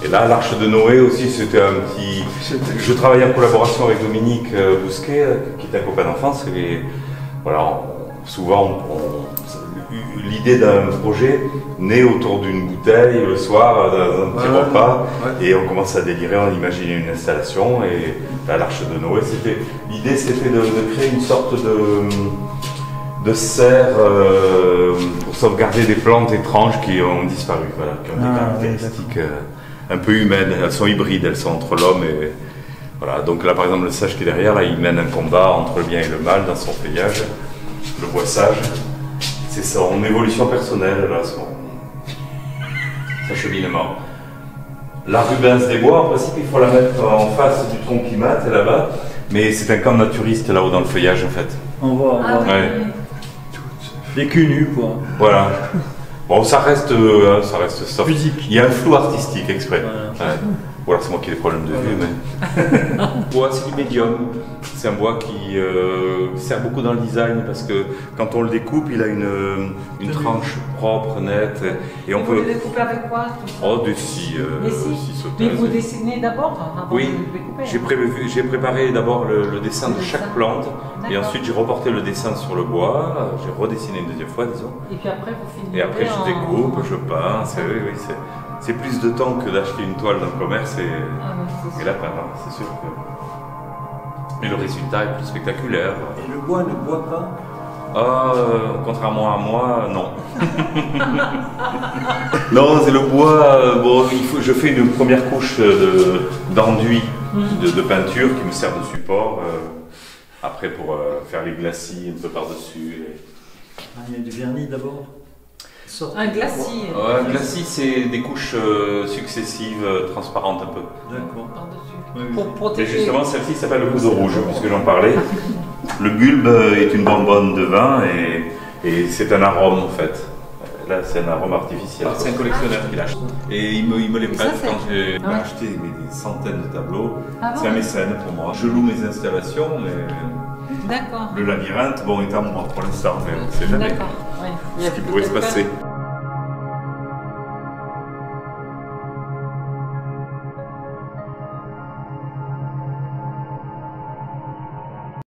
Et là, l'Arche de Noé aussi, c'était un petit... Je travaillais en collaboration avec Dominique Bousquet, qui est un copain d'enfance. Et voilà, souvent, l'idée d'un projet naît autour d'une bouteille le soir, dans un petit repas, et on commence à délirer, on imagine une installation. Et là, l'Arche de Noé, l'idée c'était de créer une sorte de serre pour sauvegarder des plantes étranges qui ont disparu, voilà, qui ont des caractéristiques un peu humaines. Elles sont hybrides, elles sont entre l'homme et... Voilà, donc là par exemple le sage qui est derrière, là, il mène un combat entre le bien et le mal dans son feuillage, le bois sage. C'est son évolution personnelle, là, son cheminement. La Rubens des Bois, en principe, il faut la mettre en face du tronc qui mate, là-bas, mais c'est un camp naturiste là-haut dans le feuillage en fait. On voit. Ouais. Les culs nus, quoi. Voilà. Bon, ça reste soft. Physique. Il y a un flou artistique exprès. Voilà. Ouais. Voilà, c'est moi qui ai des problèmes de vue, mais... Bois, c'est du médium. C'est un bois qui sert beaucoup dans le design parce que quand on le découpe, il a une tranche propre, nette. Et on peut... Vous le découpez avec quoi? Oh, des scies sauteuses. Mais vous dessinez d'abord avant Oui, de le découper? j'ai préparé d'abord le dessin de chaque plante et ensuite j'ai reporté le dessin sur le bois, j'ai redessiné une deuxième fois, disons. Et puis après, vous finissez. Et après, je découpe, je peins, c'est plus de temps que d'acheter une toile dans le commerce et la peindre, c'est sûr que... Mais le résultat est plus spectaculaire. Et le bois ne boit pas? Contrairement à moi, non. Non, c'est le bois. Bon, je fais une première couche d'enduit de peinture qui me sert de support. Après, pour faire les glacis un peu par-dessus. Il y a du vernis d'abord. Un glacis. Un glacis, c'est des couches successives, transparentes un peu. D'accord. Par-dessus. Pour Et protéger. justement, celle-ci s'appelle le couteau rouge, puisque j'en parlais. Le bulbe est une bonbonne de vin et c'est un arôme en fait. Là, c'est un arôme artificiel. C'est un collectionneur qui l'achète. Et il me les prête quand j'ai acheté des centaines de tableaux. C'est un mécène pour moi. Je loue mes installations, mais D'accord. le labyrinthe, bon, est à moi pour l'instant, mais c'est jamais D'accord. ce qui pourrait se passer.